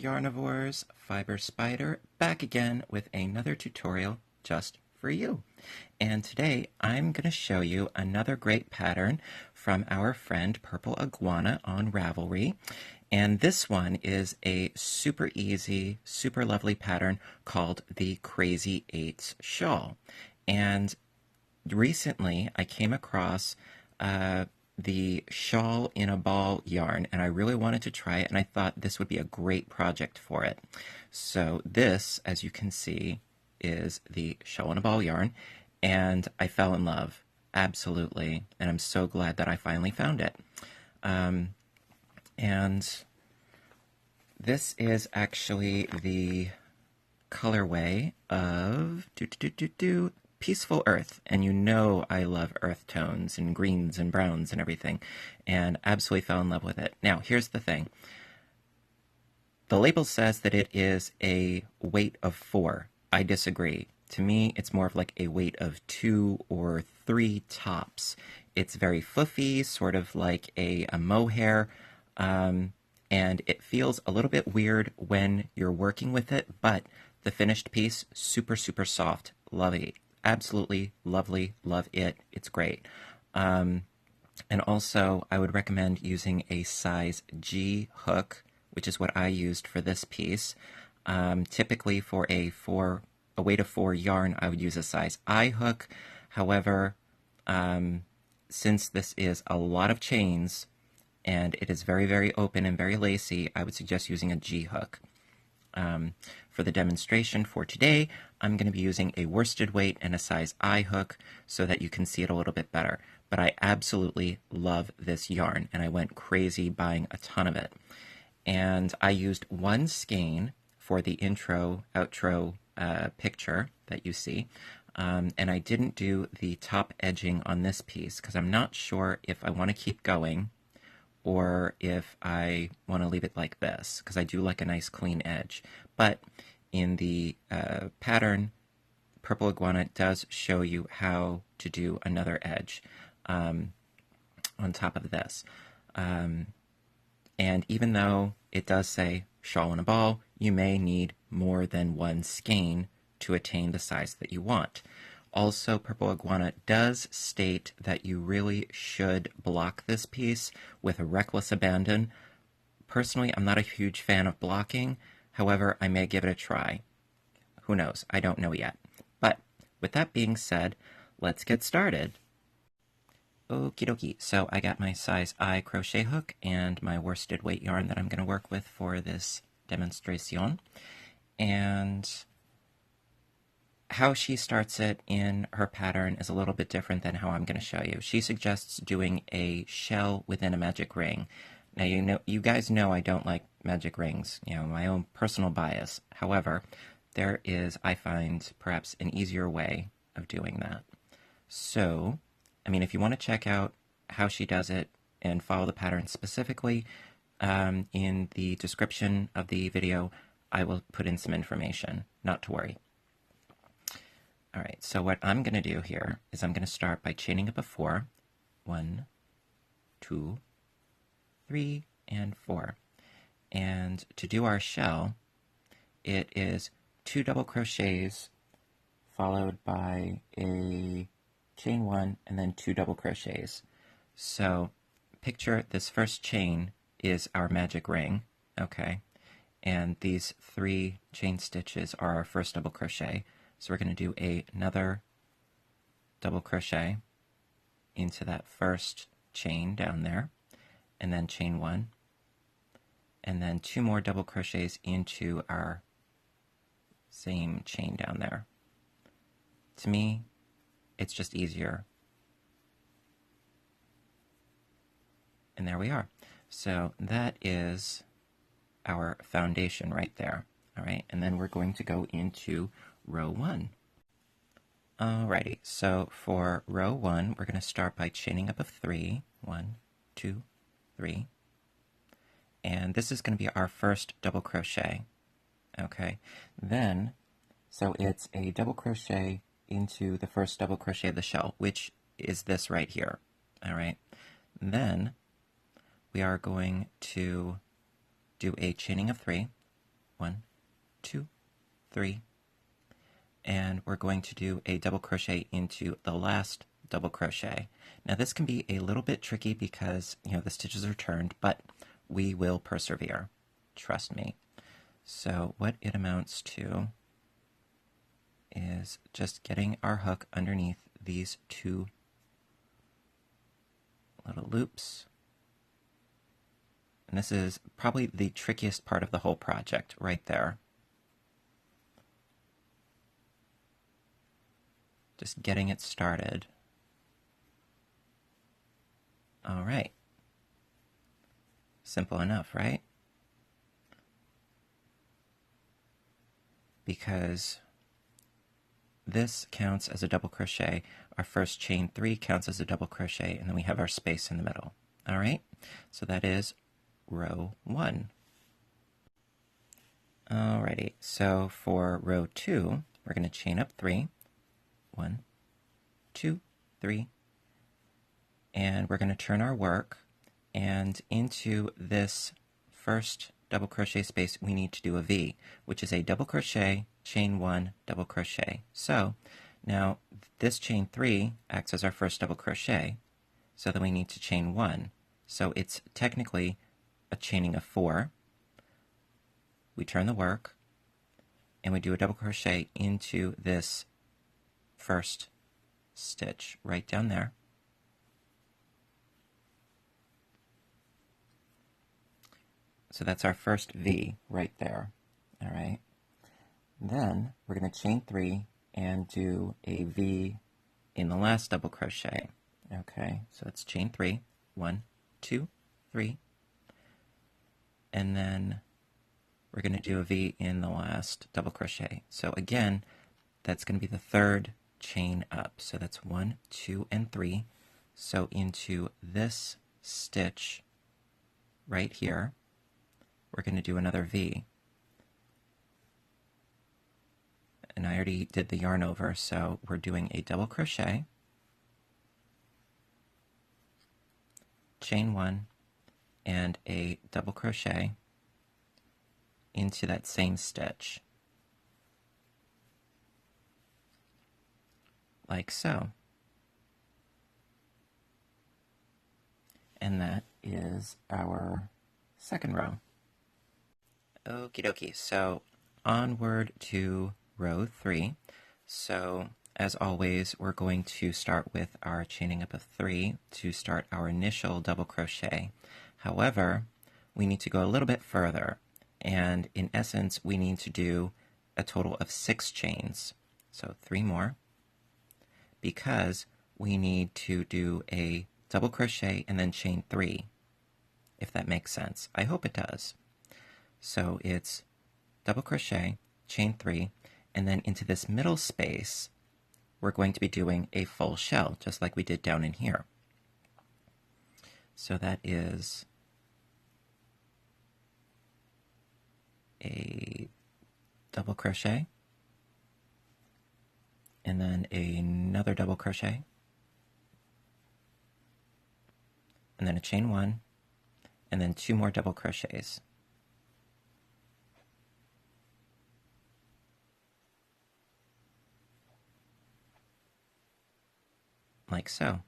Yarnivores, Fiber Spider, back again with another tutorial just for you. And today I'm going to show you another great pattern from our friend Purple Iguana on Ravelry. And this one is a super easy, super lovely pattern called the Crazy 8s Shawl. And recently I came across the Shawl in a Ball yarn, and I really wanted to try it, and I thought this would be a great project for it. So this, as you can see, is the Shawl in a Ball yarn, and I fell in love, absolutely, and I'm so glad that I finally found it. And this is actually the colorway of Peaceful Earth, and you know I love earth tones and greens and browns and everything, and absolutely fell in love with it. Now, here's the thing. The label says that it is a weight of 4. I disagree. To me, it's more of like a weight of 2 or 3 tops. It's very fluffy, sort of like a mohair, and it feels a little bit weird when you're working with it, but the finished piece, super, super soft. Love it. Absolutely lovely, love it. It's great. And also, I would recommend using a size G hook, which is what I used for this piece. Typically, for a weight of 4 yarn, I would use a size I hook. However, since this is a lot of chains and it is very, very open and very lacy, I would suggest using a G hook. For the demonstration for today, I'm going to be using a worsted weight and a size I hook so that you can see it a little bit better. But I absolutely love this yarn, and I went crazy buying a ton of it. And I used one skein for the intro-outro picture that you see, and I didn't do the top edging on this piece because I'm not sure if I want to keep going or if I want to leave it like this, because I do like a nice clean edge. But in the pattern, Purple Iguana does show you how to do another edge on top of this. And even though it does say shawl in a ball, you may need more than one skein to attain the size that you want. Also, Purple Iguana does state that you really should block this piece with a reckless abandon. Personally, I'm not a huge fan of blocking. However, I may give it a try. Who knows? I don't know yet. But with that being said, let's get started. Okie dokie. So I got my size I crochet hook and my worsted weight yarn that I'm going to work with for this demonstration. And how she starts it in her pattern is a little bit different than how I'm going to show you. She suggests doing a shell within a magic ring. Now, you guys know I don't like magic rings, my own personal bias. However, there is, I find, perhaps an easier way of doing that. So, if you want to check out how she does it and follow the pattern specifically, in the description of the video, I will put in some information, not to worry. All right, so what I'm going to do here is I'm going to start by chaining up a 4. 1, 2, 3, and 4. And to do our shell, it is 2 double crochets followed by a chain 1 and then 2 double crochets. So picture this first chain is our magic ring, okay? And these 3 chain stitches are our first double crochet. So we're going to do another double crochet into that first chain down there, and then chain 1, and then 2 more double crochets into our same chain down there. To me, it's just easier. And there we are. So that is our foundation right there. All right, and then we're going to go into row 1. Alrighty, so for row 1, we're going to start by chaining up of 3. 1, 2, 3. And this is going to be our first double crochet. Okay, then, so it's a double crochet into the first double crochet of the shell, which is this right here. Alright, then we are going to do a chaining of 3, 1, 2, 3, and we're going to do a double crochet into the last double crochet. Now this can be a little bit tricky because, the stitches are turned, but we will persevere. Trust me. So what it amounts to is just getting our hook underneath these two little loops. And this is probably the trickiest part of the whole project, right there. Just getting it started. All right. Simple enough, right? Because this counts as a double crochet. Our first chain 3 counts as a double crochet, and then we have our space in the middle. All right? So that is row 1. Alrighty, so for row 2, we're going to chain up 3. 1, 2, 3. And we're going to turn our work, and into this first double crochet space, we need to do a V, which is a double crochet, chain 1, double crochet. So now this chain 3 acts as our first double crochet, so then we need to chain 1. So it's technically a chaining of 4. We turn the work, and we do a double crochet into this first stitch right down there. So that's our first V right there. All right. Then we're going to chain 3 and do a V in the last double crochet. Okay, so it's chain 3. 1, 2, 3. And then we're going to do a V in the last double crochet. So again, that's going to be the third chain up. So that's 1, 2, and 3. So into this stitch right here, we're going to do another V. And I already did the yarn over, so we're doing a double crochet, chain 1, and a double crochet into that same stitch, like so. And that is our second row. Okie dokie, so onward to row 3. So as always, we're going to start with our chaining up of 3 to start our initial double crochet. However, we need to go a little bit further, and in essence we need to do a total of 6 chains. So 3 more, because we need to do a double crochet and then chain 3, if that makes sense. I hope it does. So it's double crochet, chain 3, and then into this middle space, we're going to be doing a full shell, just like we did down in here. So that is a double crochet, and then another double crochet, and then a chain 1, and then 2 more double crochets. Like so.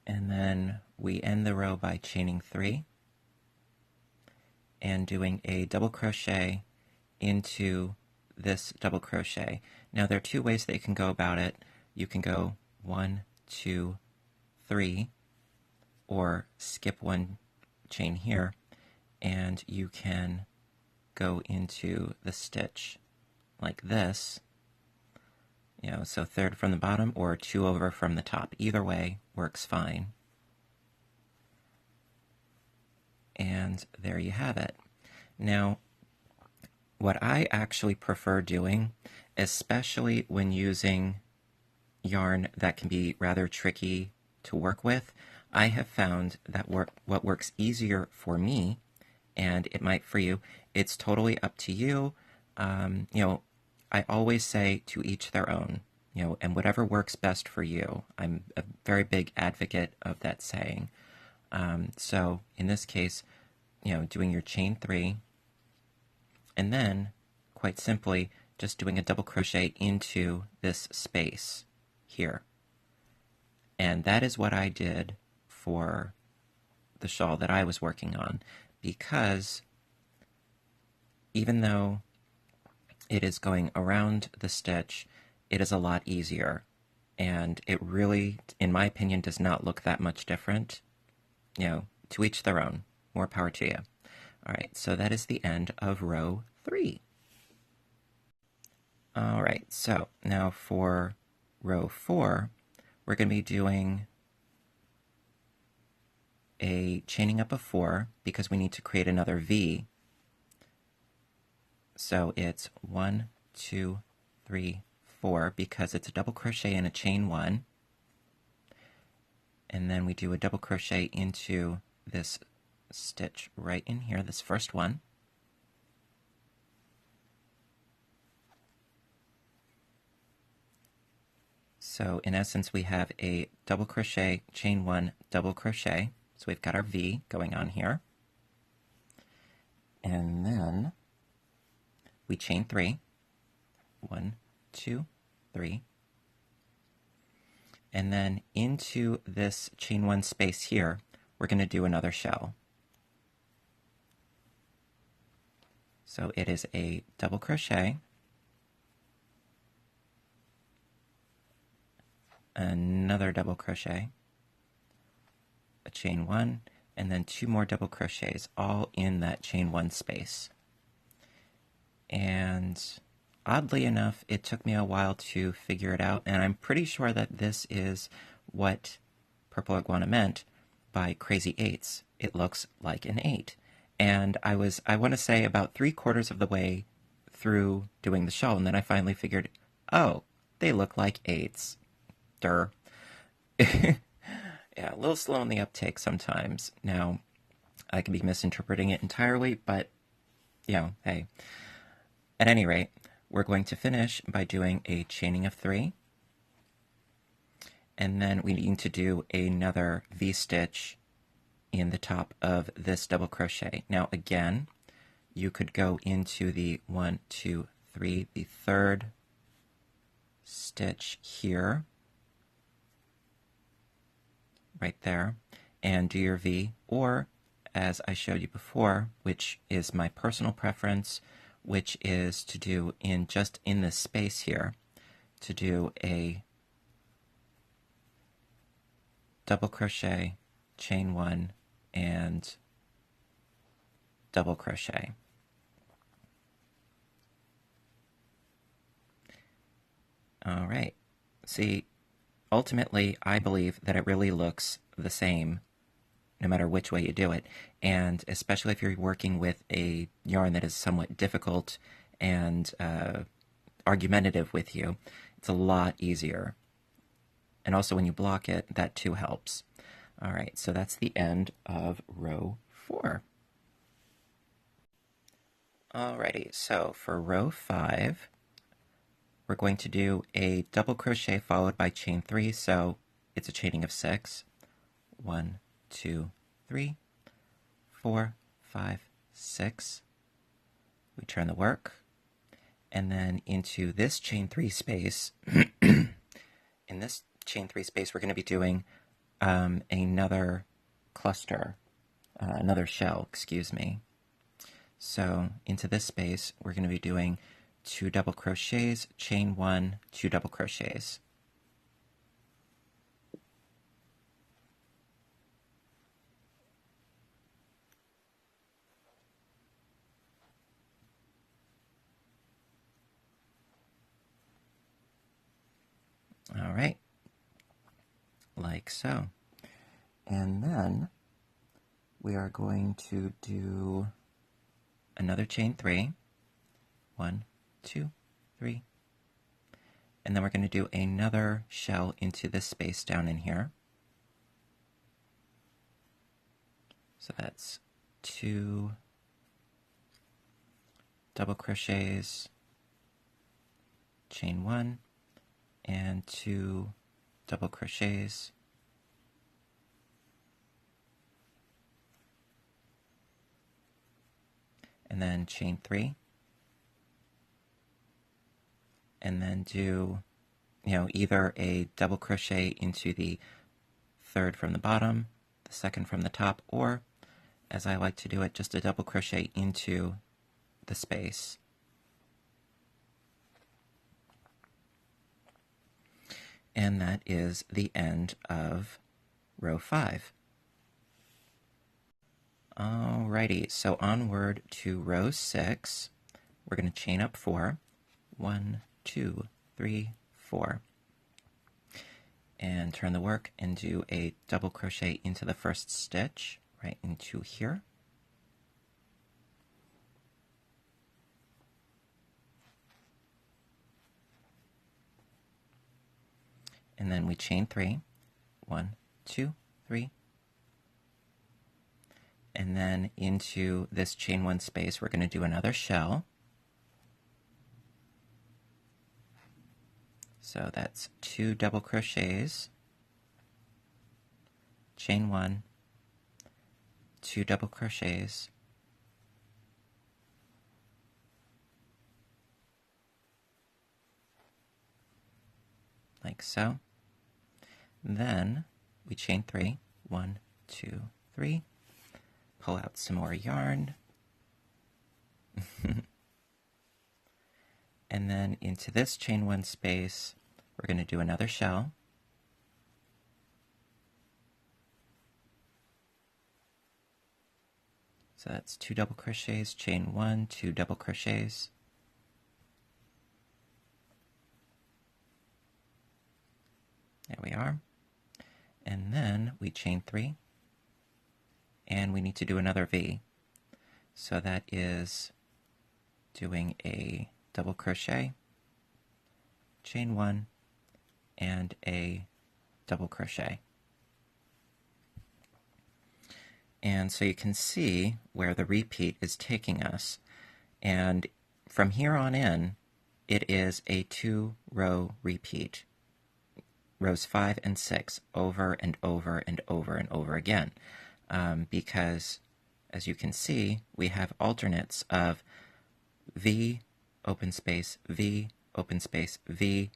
And then we end the row by chaining 3 and doing a double crochet into this double crochet. Now there are 2 ways that you can go about it. You can go 1, 2, 3, or skip 1 chain here, and you can go into the stitch like this. So 3rd from the bottom or 2 over from the top. Either way works fine. And there you have it. Now, what I actually prefer doing, especially when using yarn that can be rather tricky to work with, I have found that what works easier for me, and it might for you, it's totally up to you. I always say to each their own, and whatever works best for you. I'm a very big advocate of that saying. So in this case, doing your chain 3, and then, quite simply, just doing a double crochet into this space here. And that is what I did for the shawl that I was working on, because even though it is going around the stitch, it is a lot easier. And it really, in my opinion, does not look that much different. To each their own. More power to you. All right, so that is the end of row 3. All right, so now for row 4, we're going to be doing a chaining up of 4 because we need to create another V. So it's 1, 2, 3, 4 because it's a double crochet and a chain 1. And then we do a double crochet into this stitch right in here, this first one. So in essence, we have a double crochet, chain 1, double crochet. So we've got our V going on here. And then we chain 3. 1, 2, 3. And then into this chain 1 space here, we're going to do another shell. So it is a double crochet, another double crochet, a chain 1, and then 2 more double crochets, all in that chain 1 space. And oddly enough, it took me a while to figure it out, and I'm pretty sure that this is what Purple Iguana meant by crazy 8s. It looks like an 8. And I want to say, about 3/4 of the way through doing the shawl, and then I finally figured, oh, they look like 8s. Durr. Yeah, a little slow in the uptake sometimes. Now, I could be misinterpreting it entirely, but, hey. At any rate, we're going to finish by doing a chaining of 3. And then we need to do another V-stitch in the top of this double crochet. Now, again, you could go into the 1, 2, 3, the third stitch here, right there, and do your V, or as I showed you before, which is my personal preference, which is to do just in this space here, to do a double crochet, chain 1, and double crochet. All right. See, ultimately, I believe that it really looks the same no matter which way you do it, and especially if you're working with a yarn that is somewhat difficult and argumentative with you, it's a lot easier. And also when you block it, that too helps. All right, so that's the end of row 4. Alrighty, so for row 5, we're going to do a double crochet followed by chain 3, so it's a chaining of 6. 1, 2, 3, 4, 5, 6. We turn the work, and then into this chain 3 space, in this chain 3 space, we're going to be doing another cluster, another shell, excuse me. So into this space, we're going to be doing 2 double crochets, chain 1, 2 double crochets. All right, like so. And then we are going to do another chain 3. 1, 2, 3. And then we're going to do another shell into this space down in here. So that's 2 double crochets, chain 1, and 2 double crochets, and then chain 3, and then do, either a double crochet into the third from the bottom, the second from the top, or, as I like to do it, just a double crochet into the space. And that is the end of row 5. Alrighty, so onward to row 6, we're going to chain up 4. 1, 2, 3, 4. And turn the work and do a double crochet into the first stitch, right into here. And then we chain 3. 1, 2, 3. And then into this chain 1 space, we're going to do another shell. So that's 2 double crochets, chain 1, 2 double crochets, like so. Then we chain 3, 1, 2, 3, pull out some more yarn, and then into this chain 1 space, we're going to do another shell. So that's 2 double crochets, chain 1, 2 double crochets. There we are. And then we chain 3, and we need to do another V. So that is doing a double crochet, chain 1, and a double crochet. And so you can see where the repeat is taking us. And from here on in, it is a 2-row repeat. Rows 5 and 6 over and over and over and over again. Because, as you can see, we have alternates of V, open space, V, open space, V,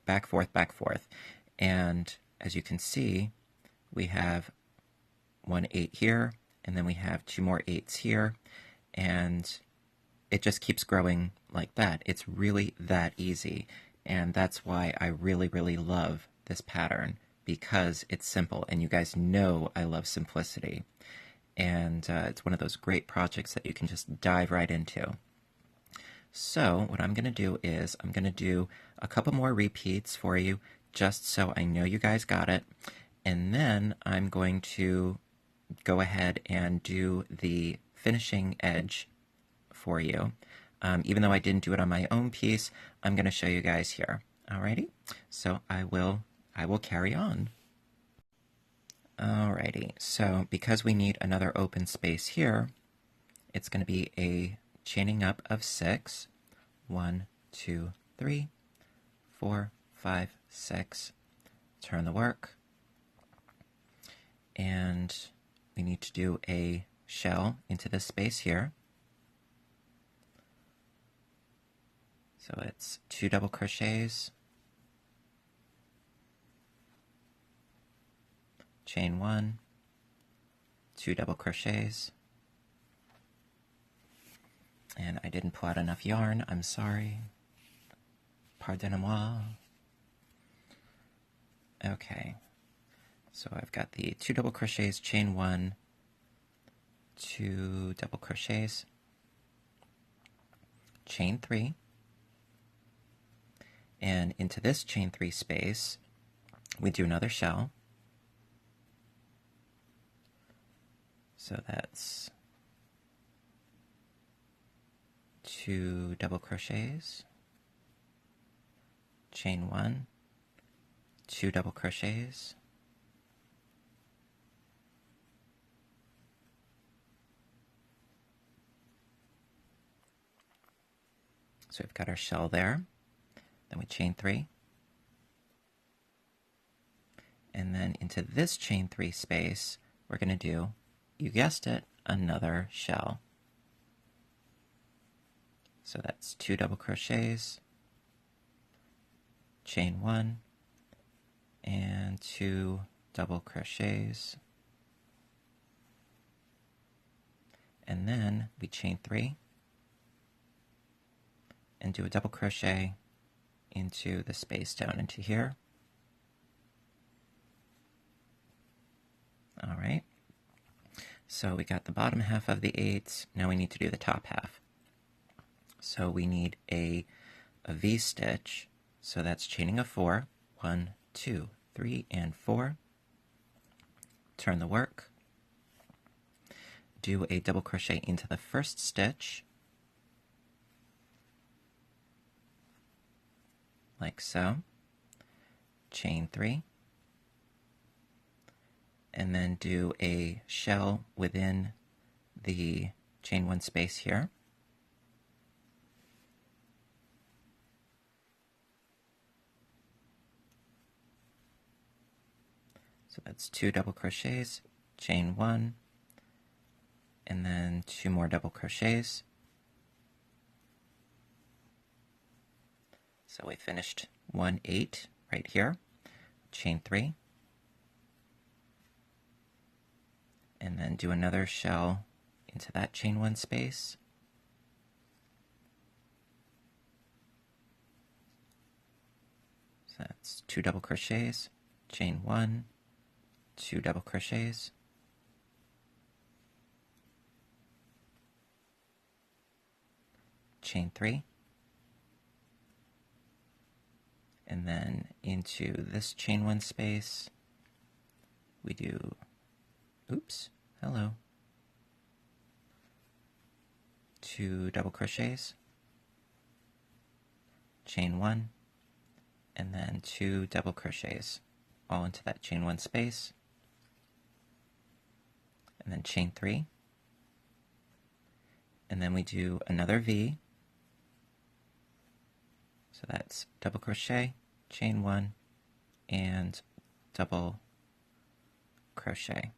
back, forth. And as you can see, we have 1 8 here, and then we have 2 more 8s here, and it just keeps growing like that. It's really that easy, and that's why I really, really love this pattern, because it's simple, and you guys know I love simplicity. And it's one of those great projects that you can just dive right into. So what I'm going to do is I'm going to do a couple more repeats for you, just so I know you guys got it. And then I'm going to go ahead and do the finishing edge for you. Even though I didn't do it on my own piece, I'm going to show you guys here. Alrighty, so I will carry on. Alrighty, so because we need another open space here, it's going to be a chaining up of 6. 1, 2, 3, 4, 5, 6. Turn the work. And we need to do a shell into this space here. So it's 2 double crochets, chain 1, 2 double crochets, and I didn't pull out enough yarn, I'm sorry. Pardonnez-moi. Okay, so I've got the 2 double crochets, chain 1, 2 double crochets, chain 3, and into this chain 3 space, we do another shell. So that's 2 double crochets, chain 1, 2 double crochets, so we've got our shell there. Then we chain 3, and then into this chain 3 space, we're going to do, you guessed it, another shell. So that's 2 double crochets, chain 1, and 2 double crochets, and then we chain 3 and do a double crochet into the space down into here. All right, so we got the bottom half of the 8. Now we need to do the top half. So we need a V stitch, so that's chaining of 4. 1, 2, 3, and 4. Turn the work. Do a double crochet into the first stitch, like so. Chain 3. And then do a shell within the chain 1 space here. So that's 2 double crochets, chain 1, and then 2 more double crochets. So we finished 1, 8 right here, chain 3, and then do another shell into that chain 1 space. So that's 2 double crochets, chain 1, 2 double crochets, chain 3, and then into this chain 1 space we do, oops, hello, 2 double crochets, chain 1, and then 2 double crochets all into that chain 1 space, and then chain 3, and then we do another V. So that's double crochet, chain 1, and double crochet.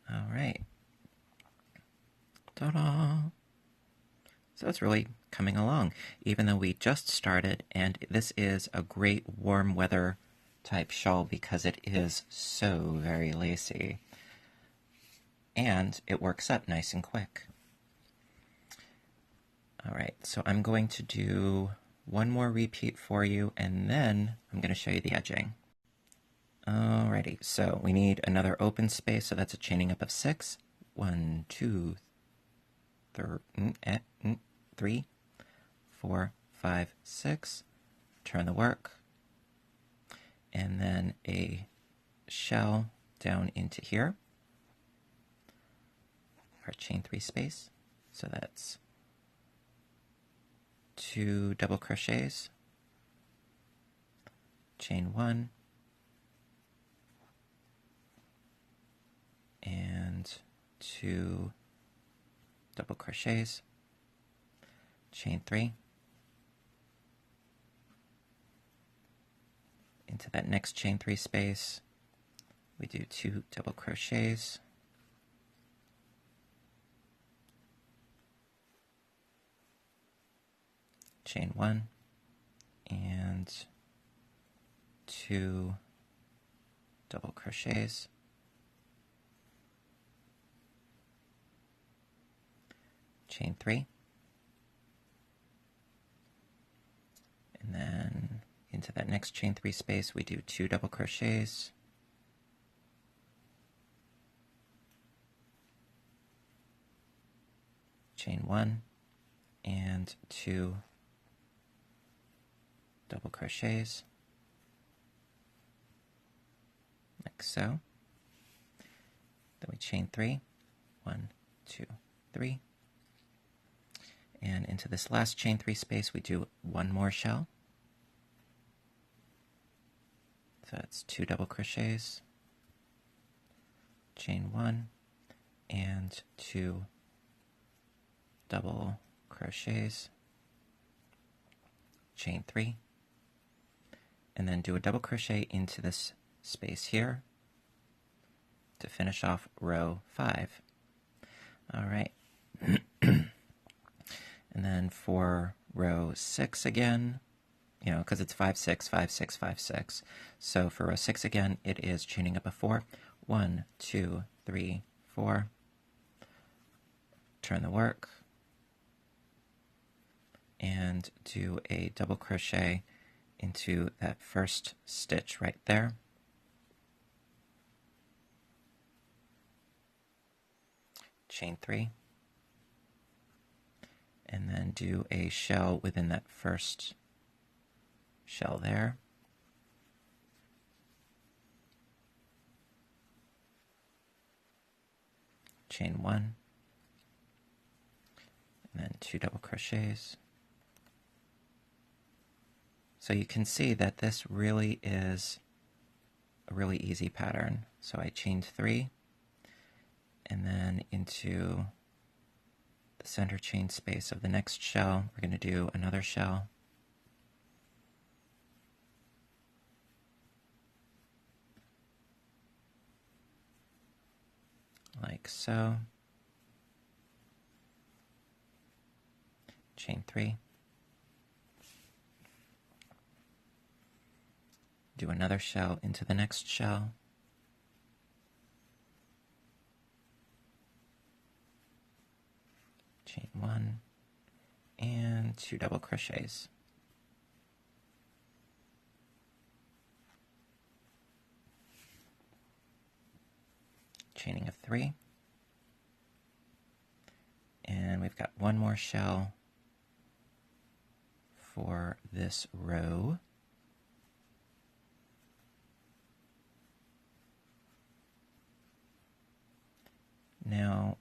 All right. Ta-da! So it's really coming along, even though we just started, and this is a great warm weather type shawl because it is so very lacy. And it works up nice and quick. All right, so I'm going to do one more repeat for you, and then I'm going to show you the edging. Alrighty, so we need another open space, so that's a chaining up of 6. 1, 2, 3, 4, 5, 6. Turn the work, and then a shell down into here, our chain 3 space, so that's 2 double crochets, chain 1, and 2 double crochets, chain 3, into that next chain 3 space we do 2 double crochets, chain 1, and 2 double crochets, chain 3, and then into that next chain 3 space we do 2 double crochets, chain 1, and 2 double crochets, like so. Then we chain 3, 1, 2, 3, and into this last chain 3 space we do one more shell, so that's 2 double crochets, chain 1, and 2 double crochets, chain 3, and then do a double crochet into this space here to finish off row 5. All right. And then for row 6 again, you know, because it's 5, 6, 5, 6, 5, 6. So for row 6 again, it is chaining up a 4. 1, 2, 3, 4. Turn the work. And do a double crochet into that first stitch right there. Chain 3. And then do a shell within that first shell there. Chain 1. And then 2 double crochets. So you can see that this really is a really easy pattern. So I chained 3, and then into the center chain space of the next shell, we're going to do another shell. Like so. Chain 3. Do another shell into the next shell. Chain 1 and 2 double crochets. Chaining of 3. And we've got one more shell for this row. Now,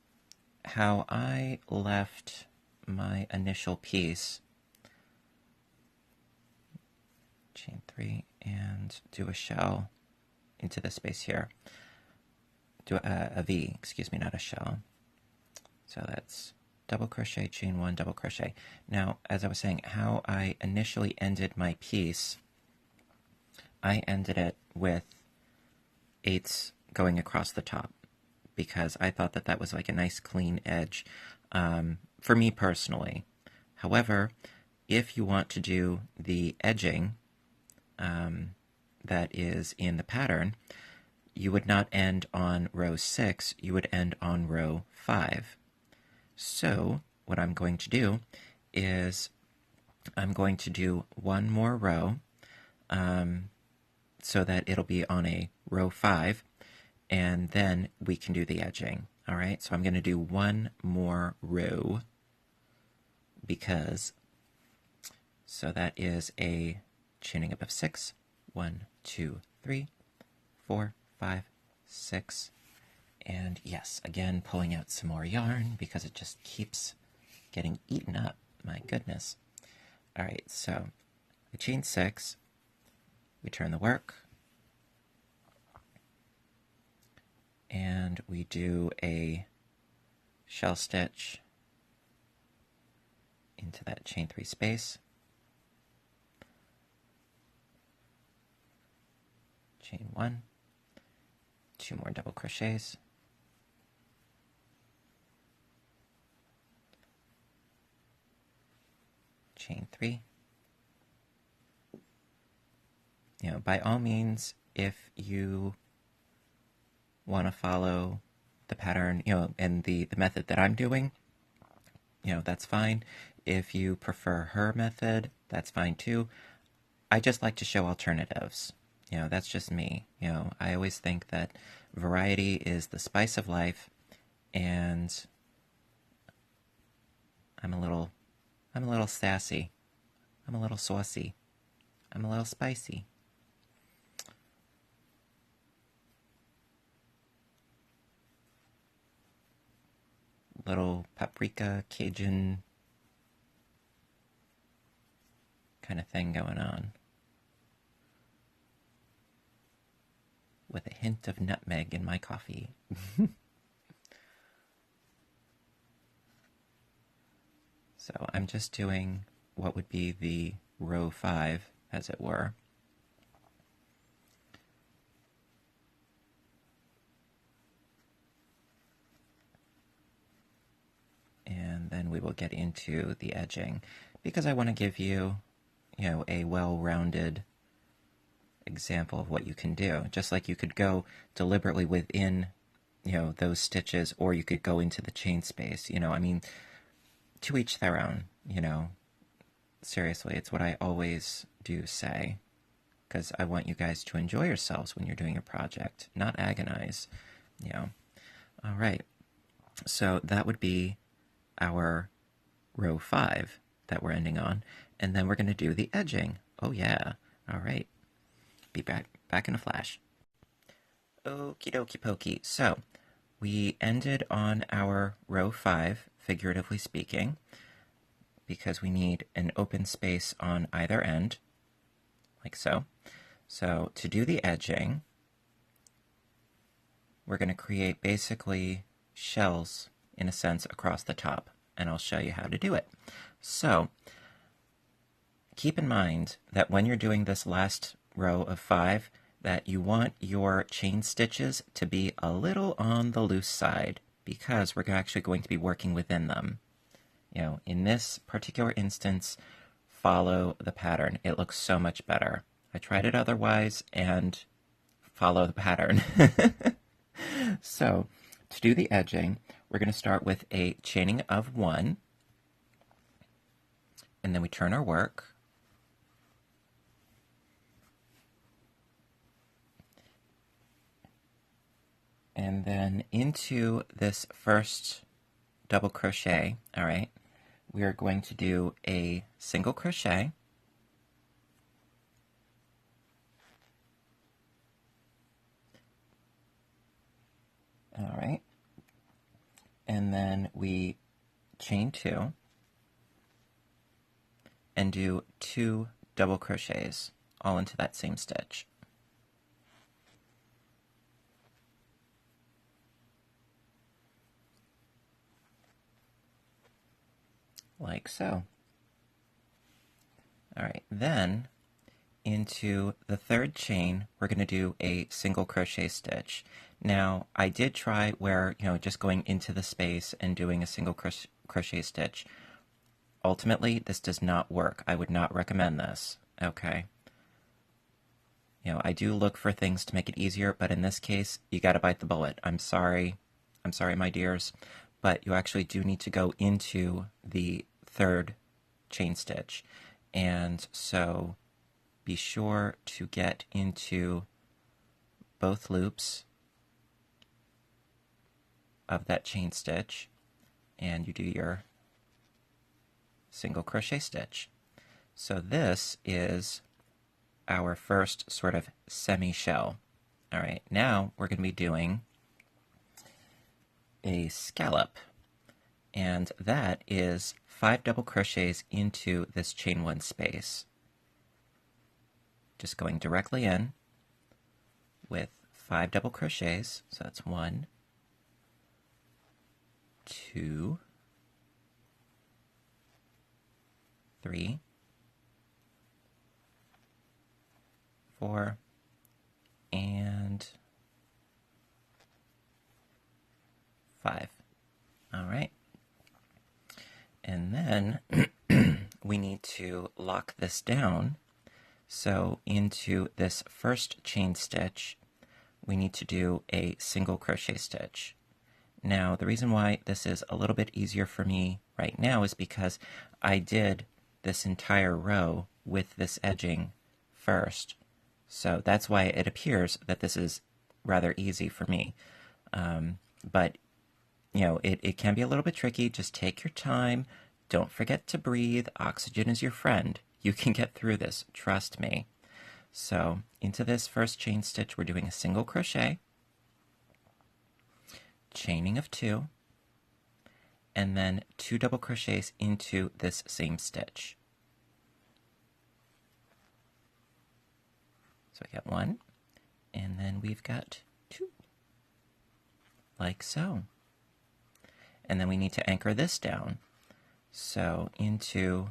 how I left my initial piece, chain 3 and do a shell into the space here. Do a V, excuse me, not a shell. So that's double crochet, chain 1, double crochet. Now, as I was saying, how I initially ended my piece, I ended it with 8s going across the top, because I thought that that was like a nice clean edge for me personally. However, if you want to do the edging that is in the pattern, you would not end on row 6, you would end on row 5. So what I'm going to do is I'm going to do one more row so that it'll be on a row 5, and then we can do the edging. All right, so I'm going to do one more row because, so that is a chaining up of 6. 1, 2, 3, 4, 5, 6. And yes, again, pulling out some more yarn because it just keeps getting eaten up. My goodness. All right, so we chain 6, we turn the work, and we do a shell stitch into that chain 3 space, chain 1, 2 more double crochets, chain 3. You know, by all means, if you want to follow the pattern, you know, and the method that I'm doing, you know, that's fine. If you prefer her method, that's fine too. I just like to show alternatives. You know, that's just me. You know, I always think that variety is the spice of life, and I'm a little sassy. I'm a little saucy. I'm a little spicy. Little paprika, Cajun kind of thing going on, with a hint of nutmeg in my coffee. So I'm just doing what would be the row 5, as it were. And And then we will get into the edging, because I want to give you, a well-rounded example of what you can do. Just like you could go deliberately within, those stitches, or you could go into the chain space. I mean, to each their own, Seriously, it's what I always do say, because I want you guys to enjoy yourselves when you're doing your project, not agonize, All right, so that would be our row 5 that we're ending on, and then we're going to do the edging. Oh yeah, all right. Be back in a flash. Okie dokie pokey. So, we ended on our row 5, figuratively speaking, because we need an open space on either end, like so. So, to do the edging, we're going to create basically shells, in a sense, across the top, and I'll show you how to do it. So, keep in mind that when you're doing this last row of 5, that you want your chain stitches to be a little on the loose side, because we're actually going to be working within them. In this particular instance, follow the pattern. It looks so much better. I tried it otherwise, and follow the pattern. So, to do the edging, we're going to start with a chaining of 1, and then we turn our work. And then into this first double crochet, all right, we are going to do a single crochet, all right, and then we chain 2 and do 2 double crochets all into that same stitch. Like so. All right, then into the third chain, we're going to do a single crochet stitch. Now, I did try where, just going into the space and doing a single crochet stitch. Ultimately, this does not work. I would not recommend this, okay? I do look for things to make it easier, but in this case, you got to bite the bullet. I'm sorry, my dears, but you actually do need to go into the third chain stitch. And so be sure to get into both loops of that chain stitch, and you do your single crochet stitch. So this is our first sort of semi-shell. All right, now we're going to be doing a scallop, and that is 5 double crochets into this chain 1 space. Just going directly in with 5 double crochets. So that's 1, 2, 3, 4, and 5. All right. And then we need to lock this down. So into this first chain stitch, we need to do a single crochet stitch. Now, the reason why this is a little bit easier for me right now is because I did this entire row with this edging first. So that's why it appears that this is rather easy for me. But it can be a little bit tricky. Just take your time. Don't forget to breathe. Oxygen is your friend. You can get through this. Trust me. So into this first chain stitch, we're doing a single crochet, chaining of 2, and then 2 double crochets into this same stitch. So we got 1, and then we've got 2, like so. And then we need to anchor this down. So into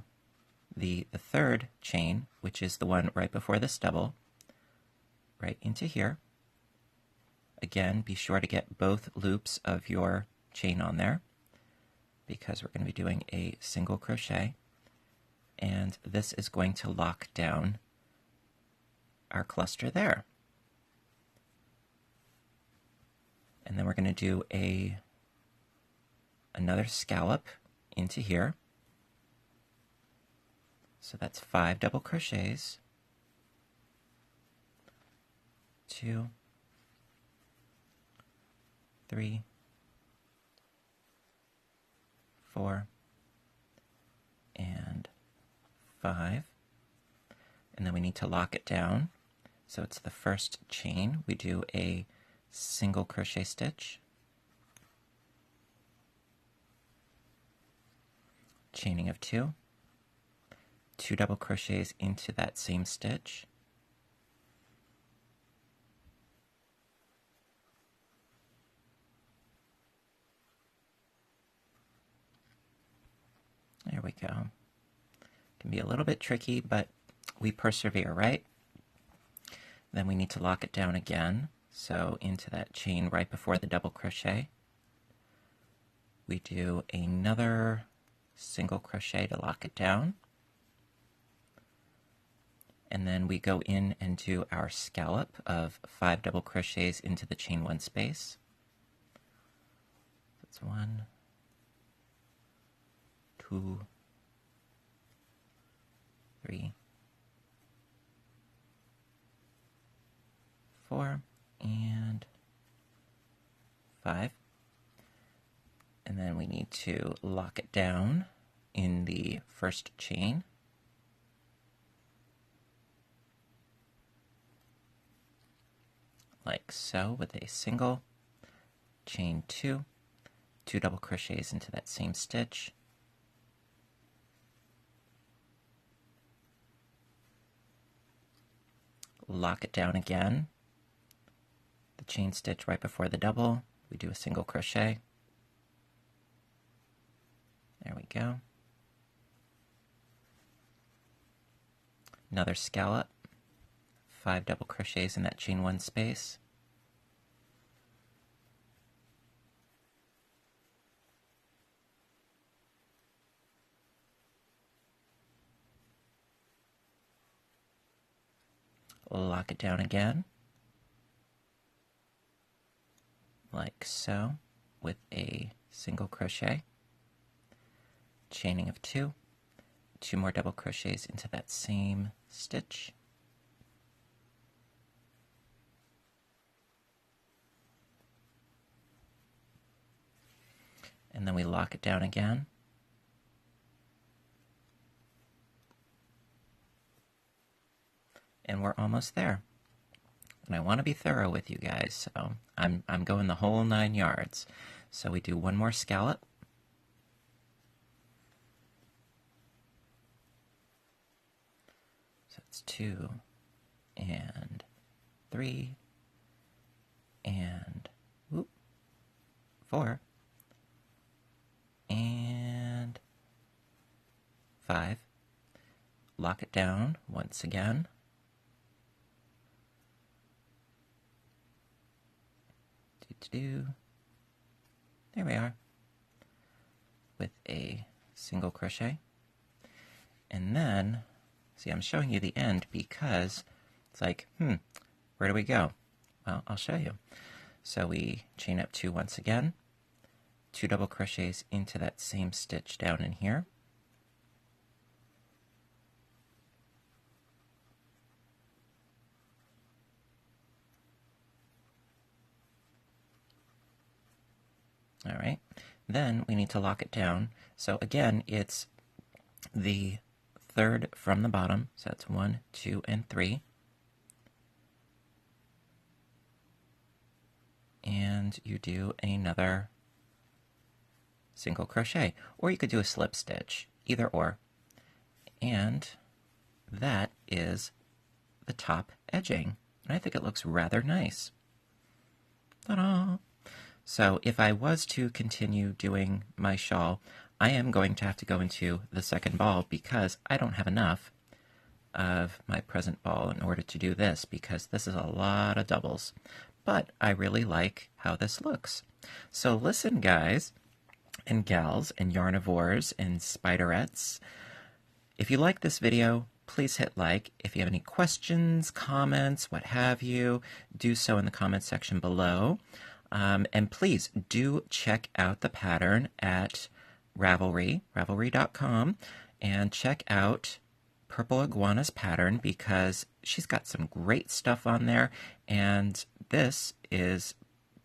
the third chain, which is the one right before this double, right into here. Again, be sure to get both loops of your chain on there. because we're going to be doing a single crochet, and this is going to lock down our cluster there. And then we're going to do another scallop into here. So that's 5 double crochets, 2, 3, 4, and 5. And then we need to lock it down. So it's the first chain. We do a single crochet stitch, chaining of 2, 2 double crochets into that same stitch, there we go. Can be a little bit tricky, but we persevere, right? Then we need to lock it down again. So into that chain right before the double crochet, we do another single crochet to lock it down. And then we go in and do our scallop of 5 double crochets into the chain 1 space. That's 1, 2, 3, 4, and 5. And then we need to lock it down in the first chain. Like so, with a single, chain 2, 2 double crochets into that same stitch, lock it down again, the chain stitch right before the double, we do a single crochet, there we go, another scallop, 5 double crochets in that chain 1 space, lock it down again, like so, with a single crochet, chaining of 2, 2 more double crochets into that same stitch, and then we lock it down again, and we're almost there. And I want to be thorough with you guys, so I'm going the whole 9 yards. So we do one more scallop. So it's 2 and 3 and 4 and 5. Lock it down once again. There we are, with a single crochet. And then, see, I'm showing you the end because it's like, where do we go? Well, I'll show you. So we chain up 2 once again, 2 double crochets into that same stitch down in here. All right, then we need to lock it down. So again, it's the third from the bottom. So that's 1, 2, and 3. And you do another single crochet, or you could do a slip stitch, either or. And that is the top edging. And I think it looks rather nice. Ta-da! So if I was to continue doing my shawl, I am going to have to go into the second ball because I don't have enough of my present ball in order to do this, because this is a lot of doubles. But I really like how this looks. So listen, guys, and gals and yarnivores and spiderettes. If you like this video, please hit like. If you have any questions, comments, what have you, do so in the comments section below. And please do check out the pattern at Ravelry.com, and check out Purple Iguana's pattern because she's got some great stuff on there, and this is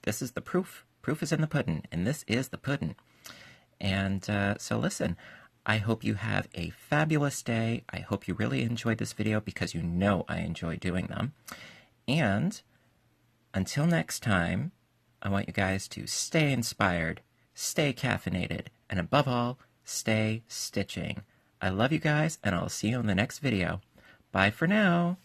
the proof. Proof is in the pudding, and this is the pudding. And so listen, I hope you have a fabulous day. I hope you really enjoyed this video because you know I enjoy doing them. And until next time, I want you guys to stay inspired, stay caffeinated, and above all, stay stitching. I love you guys, and I'll see you in the next video. Bye for now.